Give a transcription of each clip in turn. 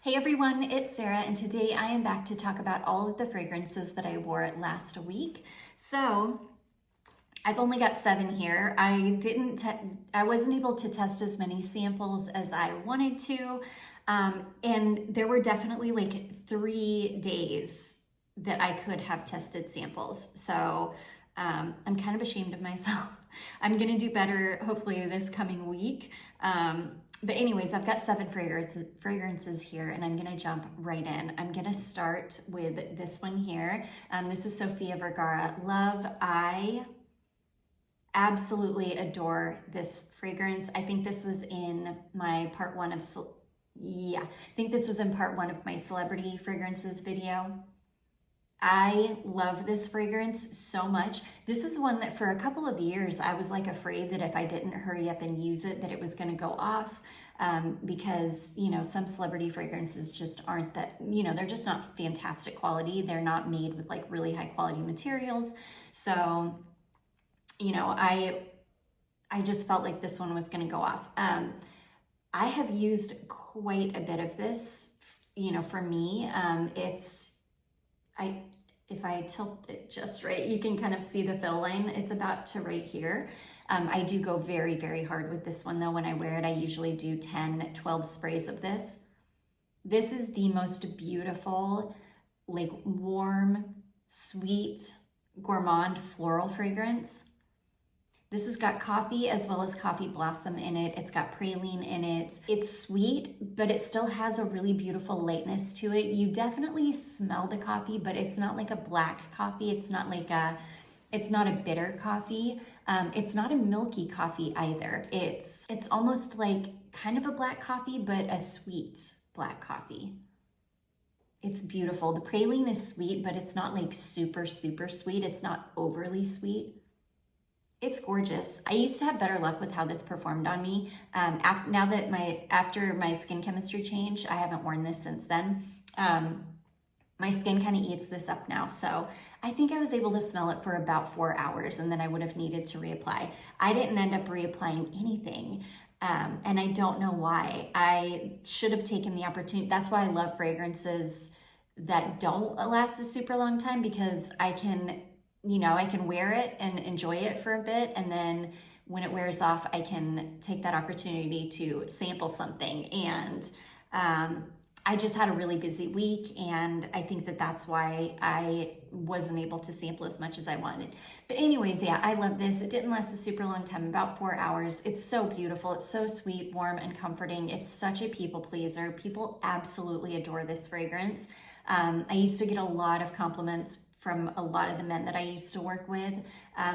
Hey everyone, it's Sarah, and today I am back to talk about all of the fragrances that I wore last week. So I've only got 7 here. I wasn't able to test as many samples as I wanted to, and there were definitely like 3 days that I could have tested samples. So I'm kind of ashamed of myself. I'm gonna do better hopefully this coming week. But anyways, I've got 7 fragrances here, and I'm gonna jump right in. I'm gonna start with this one here. This is Sophia Vergara Love. I absolutely adore this fragrance. I think this was in my part 1 of, I think this was in part 1 of my celebrity fragrances video. I love this fragrance so much. This is one that for a couple of years, I was like afraid that if I didn't hurry up and use it, that it was gonna go off because, you know, some celebrity fragrances just aren't that, you know, they're just not fantastic quality. They're not made with like really high quality materials. So, you know, I just felt like this one was gonna go off. I have used quite a bit of this, you know, for me. If I tilt it just right, you can kind of see the fill line. It's about to right here. I do go very, very hard with this one though. When I wear it, I usually do 10, 12 sprays of this. This is the most beautiful, like warm, sweet, gourmand floral fragrance. This has got coffee as well as coffee blossom in it. It's got praline in it. It's sweet, but it still has a really beautiful lightness to it. You definitely smell the coffee, but it's not like a black coffee. It's not a bitter coffee. It's not a milky coffee either. It's almost like kind of a black coffee, but a sweet black coffee. It's beautiful. The praline is sweet, but it's not like super, super sweet. It's not overly sweet. It's gorgeous. I used to have better luck with how this performed on me. After my skin chemistry change, I haven't worn this since then. My skin kind of eats this up now. So I think I was able to smell it for about 4 hours, and then I would have needed to reapply. I didn't end up reapplying anything. And I don't know why. I should have taken the opportunity. That's why I love fragrances that don't last a super long time, because I can wear it and enjoy it for a bit, and then when it wears off, I can take that opportunity to sample something. And I just had a really busy week, and I think that that's why I wasn't able to sample as much as I wanted. But anyways, yeah, I love this. It didn't last a super long time, about 4 hours. It's so beautiful. It's so sweet, warm, and comforting. It's such a people pleaser. People absolutely adore this fragrance. I used to get a lot of compliments from a lot of the men that I used to work with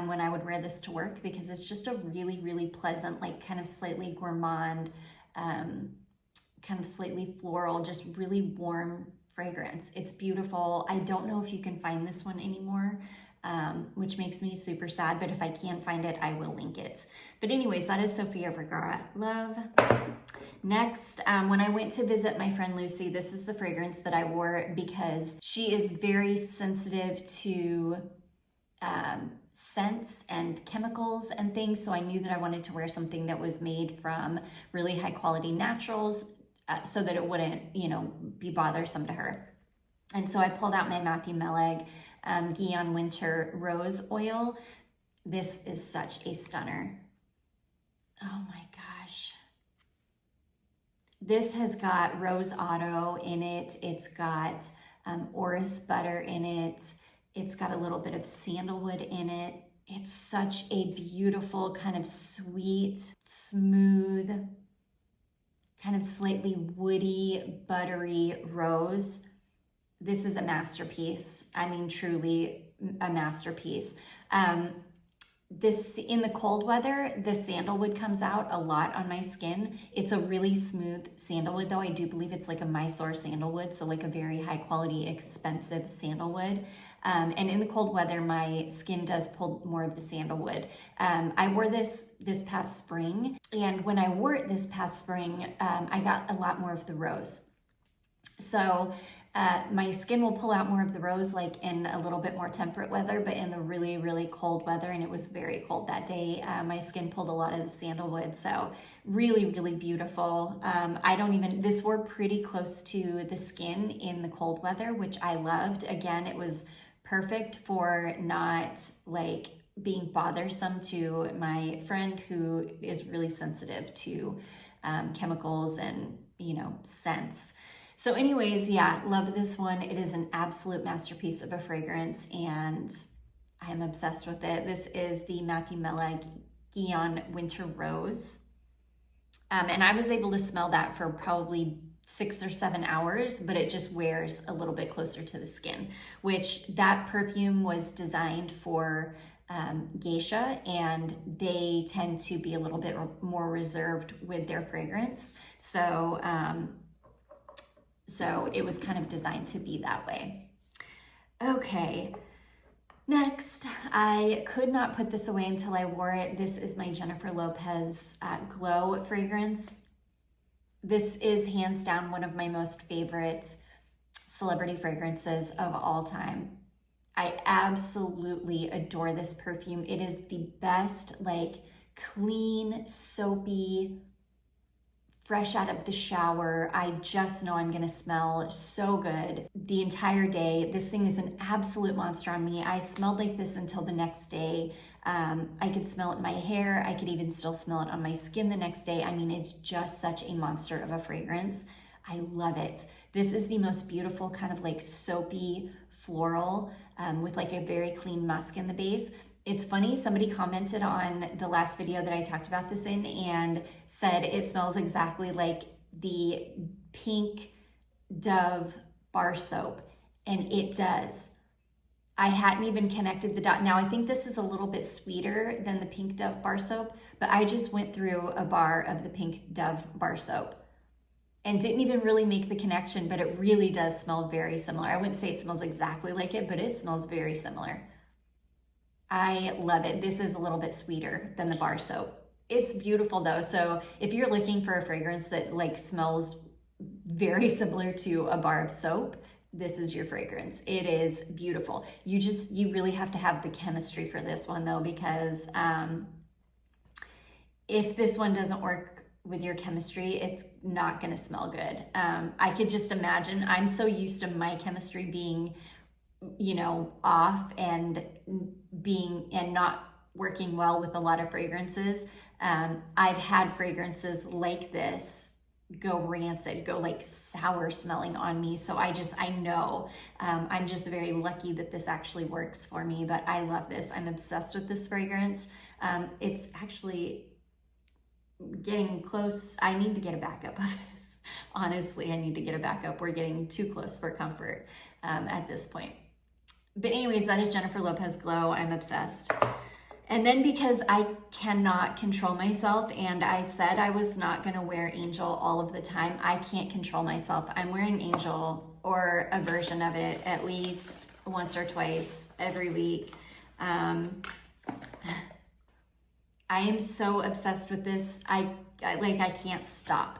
when I would wear this to work, because it's just a really, really pleasant, like kind of slightly gourmand, kind of slightly floral, just really warm fragrance. It's beautiful. I don't know if you can find this one anymore, which makes me super sad, but if I can find it, I will link it. But anyways, that is Sophia Vergara Love. Next, when I went to visit my friend Lucy, this is the fragrance that I wore because she is very sensitive to scents and chemicals and things. So I knew that I wanted to wear something that was made from really high quality naturals so that it wouldn't, you know, be bothersome to her. And so I pulled out my Matthew Melleg Guion Winter Rose Oil. This is such a stunner. Oh my gosh. This has got rose otto in it. It's got orris butter in it. It's got a little bit of sandalwood in it. It's such a beautiful kind of sweet, smooth, kind of slightly woody, buttery rose. This is a masterpiece. I mean, truly a masterpiece. This, in the cold weather, the sandalwood comes out a lot on my skin. It's a really smooth sandalwood though. I do believe it's like a Mysore sandalwood, so like a very high quality, expensive sandalwood. And in the cold weather, my skin does pull more of the sandalwood. I wore this past spring, and when I wore it this past spring, I got a lot more of the rose. So My skin will pull out more of the rose like in a little bit more temperate weather, but in the really, really cold weather, and it was very cold that day, my skin pulled a lot of the sandalwood. So really, really beautiful. This wore pretty close to the skin in the cold weather, which I loved. Again, it was perfect for not like being bothersome to my friend who is really sensitive to chemicals and, scents. So anyways, yeah, love this one. It is an absolute masterpiece of a fragrance, and I am obsessed with it. This is the Matthew Mela Guion Winter Rose. And I was able to smell that for probably 6 or 7 hours, but it just wears a little bit closer to the skin, which that perfume was designed for geisha, and they tend to be a little bit more reserved with their fragrance. So it was kind of designed to be that way. Okay, next, I could not put this away until I wore it. This is my Jennifer Lopez Glow fragrance. This is hands down one of my most favorite celebrity fragrances of all time. I absolutely adore this perfume. It is the best, like clean, soapy, fresh out of the shower. I just know I'm gonna smell so good the entire day. This thing is an absolute monster on me. I smelled like this until the next day. I could smell it in my hair. I could even still smell it on my skin the next day. I mean, it's just such a monster of a fragrance. I love it. This is the most beautiful kind of like soapy floral with like a very clean musk in the base. It's funny, somebody commented on the last video that I talked about this in and said it smells exactly like the pink Dove bar soap, and it does. I hadn't even connected the dot. Now I think this is a little bit sweeter than the pink Dove bar soap, but I just went through a bar of the pink Dove bar soap and didn't even really make the connection, but it really does smell very similar. I wouldn't say it smells exactly like it, but it smells very similar. I love it. This is a little bit sweeter than the bar soap. It's beautiful though. So if you're looking for a fragrance that like smells very similar to a bar of soap, this is your fragrance. It is beautiful. You really have to have the chemistry for this one though, because if this one doesn't work with your chemistry, it's not gonna smell good. I could just imagine, I'm so used to my chemistry being off and not working well with a lot of fragrances. I've had fragrances like this go rancid, go like sour smelling on me. So I know, I'm just very lucky that this actually works for me, but I love this. I'm obsessed with this fragrance. It's actually getting close. I need to get a backup of this. Honestly, I need to get a backup. We're getting too close for comfort at this point. But anyways, that is Jennifer Lopez Glow. I'm obsessed. And then because I cannot control myself, and I said I was not gonna wear Angel all of the time, I can't control myself. I'm wearing Angel or a version of it at least once or twice every week. I am so obsessed with this. I can't stop.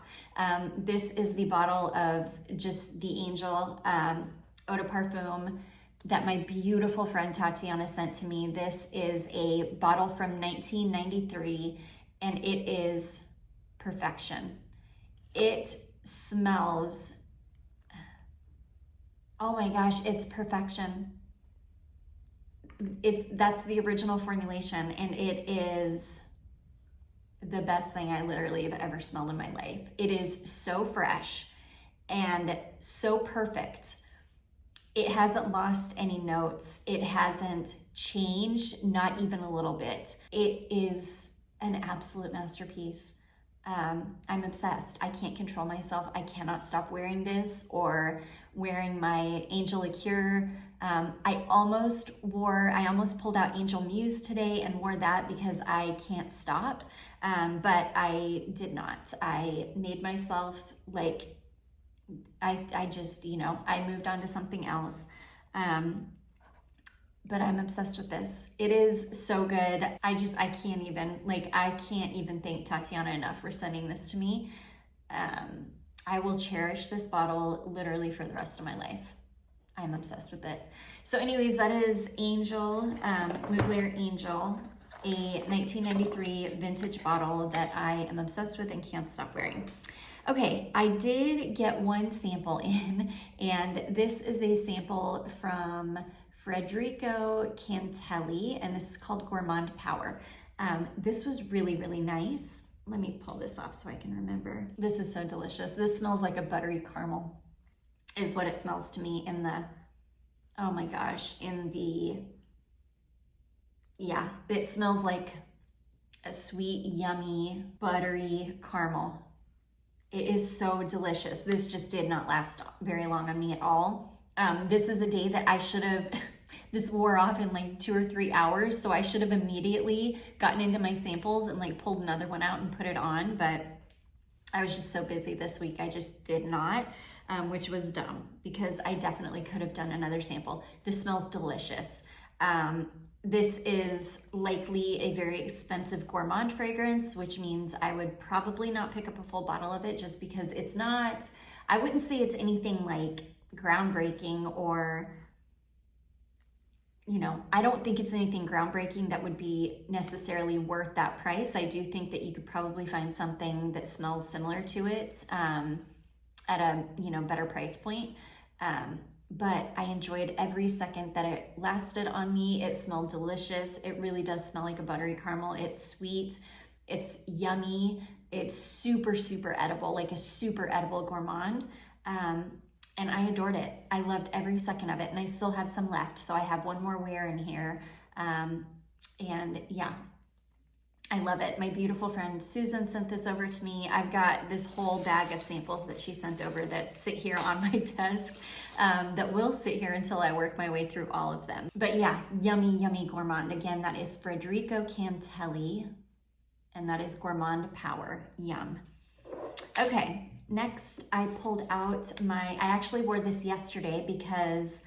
This is the bottle of just the Angel Eau de Parfum that my beautiful friend Tatiana sent to me. This is a bottle from 1993, and it is perfection. It smells, oh my gosh, it's perfection. That's the original formulation, and it is the best thing I literally have ever smelled in my life. It is so fresh and so perfect. It hasn't lost any notes. It hasn't changed, not even a little bit. It is an absolute masterpiece. I'm obsessed. I can't control myself. I cannot stop wearing this or wearing my Angel Liqueur. I almost pulled out Angel Muse today and wore that because I can't stop, but I did not. I made myself like, I just, I moved on to something else. But I'm obsessed with this. It is so good. I can't even thank Tatiana enough for sending this to me. I will cherish this bottle literally for the rest of my life. I'm obsessed with it. So anyways, that is Angel, Mugler Angel, a 1993 vintage bottle that I am obsessed with and can't stop wearing. Okay, I did get one sample in, and this is a sample from Federico Cantelli, and this is called Gourmand Power. This was really, really nice. Let me pull this off so I can remember. This is so delicious. This smells like a buttery caramel is what it smells to me in the, oh my gosh, yeah, it smells like a sweet, yummy, buttery caramel. It is so delicious. This just did not last very long on me at all. This is a day that I should have, this wore off in like 2 or 3 hours, so I should have immediately gotten into my samples and like pulled another one out and put it on, but I was just so busy this week, I just did not. Which was dumb because I definitely could have done another sample. This smells delicious. This is likely a very expensive gourmand fragrance, which means I would probably not pick up a full bottle of it just because it's not, I wouldn't say it's anything like groundbreaking or, you know, I don't think it's anything groundbreaking that would be necessarily worth that price. I do think that you could probably find something that smells similar to it, at a, you know, better price point. But I enjoyed every second that it lasted on me. It smelled delicious. It really does smell like a buttery caramel. It's sweet, it's yummy, it's super, super edible, like a super edible gourmand. And I adored it. I loved every second of it, and I still have some left. So I have one more wear in here. And yeah, I love it. My beautiful friend Susan sent this over to me. I've got this whole bag of samples that she sent over that sit here on my desk, that will sit here until I work my way through all of them. But yeah, yummy, yummy gourmand. Again, that is Federico Cantelli, and that is Gourmand Power. Yum. Okay, next I pulled out I actually wore this yesterday because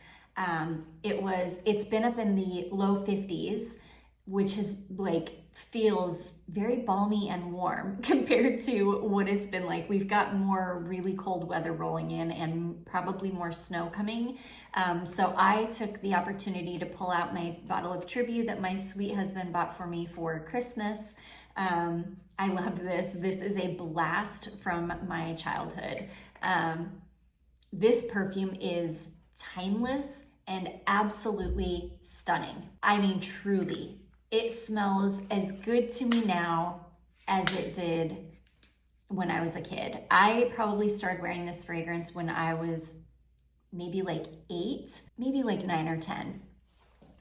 it's been up in the low 50s, which is like, feels very balmy and warm compared to what it's been like. We've got more really cold weather rolling in and probably more snow coming. So I took the opportunity to pull out my bottle of Tribute that my sweet husband bought for me for Christmas. I love this. This is a blast from my childhood. This perfume is timeless and absolutely stunning. I mean, truly. It smells as good to me now as it did when I was a kid. I probably started wearing this fragrance when I was maybe like 8, maybe like 9 or 10.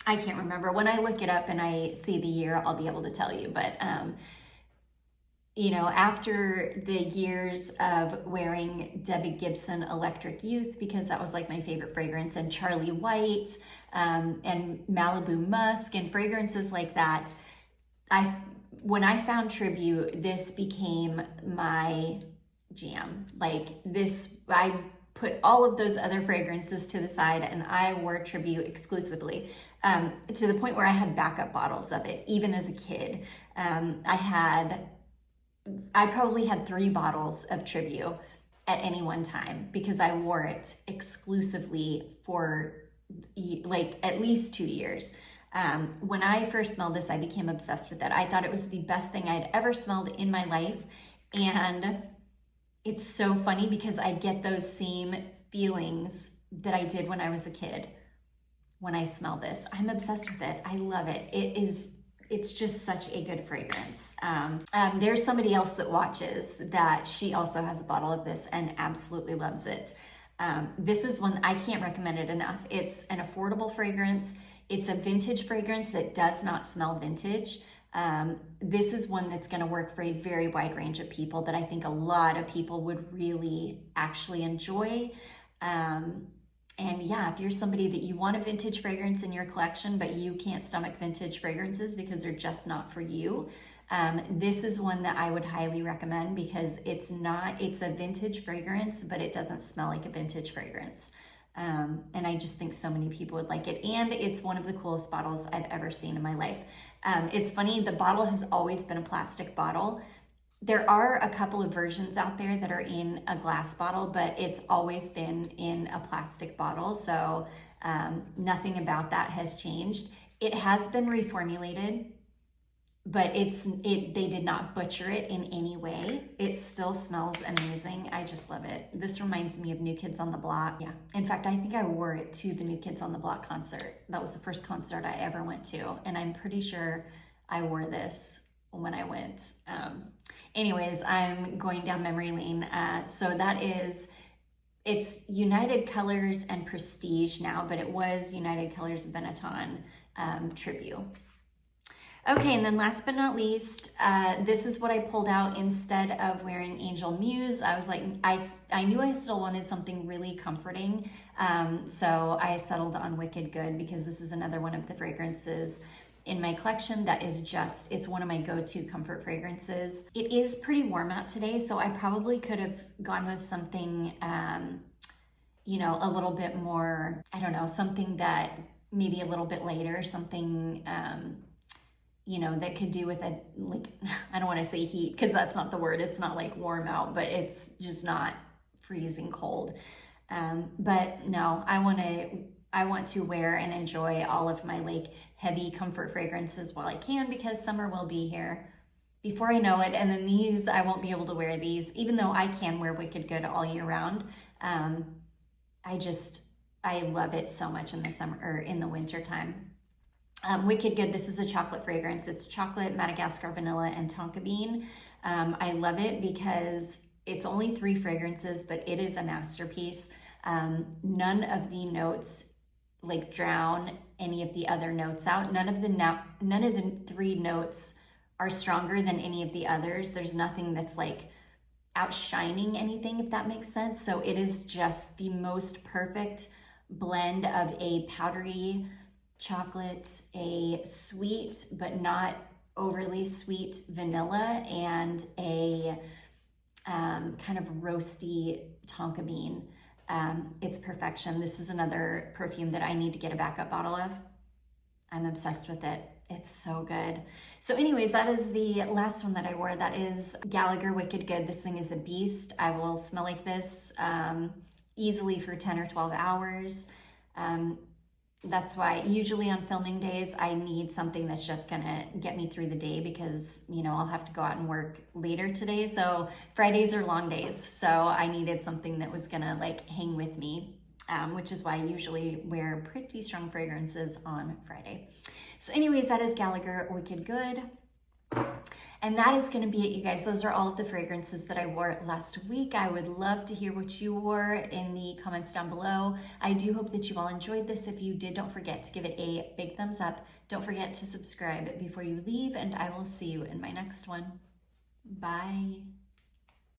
I can't remember. When I look it up and I see the year, I'll be able to tell you. But, you know, after the years of wearing Debbie Gibson Electric Youth, because that was like my favorite fragrance, and Charlie White, and Malibu Musk and fragrances like that, when I found Tribute, this became my jam. Like this, I put all of those other fragrances to the side and I wore Tribute exclusively, to the point where I had backup bottles of it. Even as a kid, I probably had 3 bottles of Tribute at any one time because I wore it exclusively for like at least 2 years. When I first smelled this, I became obsessed with it. I thought it was the best thing I'd ever smelled in my life. And it's so funny because I get those same feelings that I did when I was a kid when I smell this. I'm obsessed with it. I love it. It's just such a good fragrance. There's somebody else that watches that she also has a bottle of this and absolutely loves it. This is one, I can't recommend it enough. It's an affordable fragrance. It's a vintage fragrance that does not smell vintage. This is one that's gonna work for a very wide range of people that I think a lot of people would really actually enjoy. And yeah, if you're somebody that you want a vintage fragrance in your collection, but you can't stomach vintage fragrances because they're just not for you, this is one that I would highly recommend because it's a vintage fragrance, but it doesn't smell like a vintage fragrance. And I just think so many people would like it. And it's one of the coolest bottles I've ever seen in my life. It's funny, the bottle has always been a plastic bottle. There are a couple of versions out there that are in a glass bottle, but it's always been in a plastic bottle. So nothing about that has changed. It has been reformulated, but they did not butcher it in any way. It still smells amazing. I just love it. This reminds me of New Kids on the Block. Yeah. In fact, I think I wore it to the New Kids on the Block concert. That was the first concert I ever went to. And I'm pretty sure I wore this when I went. Anyways, I'm going down memory lane. So that is, it's United Colors and Prestige now, but it was United Colors Benetton Tribute. Okay, and then last but not least, this is what I pulled out instead of wearing Angel Muse. I was like, I knew I still wanted something really comforting, so I settled on Wicked Good because this is another one of the fragrances in my collection that is just, it's one of my go-to comfort fragrances. It is pretty warm out today, so I probably could have gone with something, you know, a little bit more, I don't know, something that maybe a little bit later, something, you know, that could do with a, like, I don't want to say heat because that's not the word. It's not like warm out, but it's just not freezing cold. But no, I want to wear and enjoy all of my like heavy comfort fragrances while I can, because summer will be here before I know it. And then these, I won't be able to wear these, even though I can wear Wicked Good all year round. I love it so much in the summer or in the winter time. Wicked Good, this is a chocolate fragrance. It's chocolate, Madagascar vanilla, and tonka bean. I love it because it's only 3 fragrances, but it is a masterpiece. None of the notes like drown any of the other notes out. None of the 3 notes are stronger than any of the others. There's nothing that's like outshining anything, if that makes sense. So it is just the most perfect blend of a powdery chocolate, a sweet but not overly sweet vanilla, and a kind of roasty tonka bean. It's perfection. This is another perfume that I need to get a backup bottle of. I'm obsessed with it. It's so good. So anyways, that is the last one that I wore. That is Gallagher Wicked Good. This thing is a beast. I will smell like this easily for 10 or 12 hours. That's why usually on filming days, I need something that's just gonna get me through the day, because, you know, I'll have to go out and work later today. So Fridays are long days. So I needed something that was gonna like hang with me, which is why I usually wear pretty strong fragrances on Friday. So anyways, that is Gallagher Wicked Good. And that is going to be it, you guys. Those are all of the fragrances that I wore last week. I would love to hear what you wore in the comments down below. I do hope that you all enjoyed this. If you did, don't forget to give it a big thumbs up. Don't forget to subscribe before you leave, and I will see you in my next one. Bye.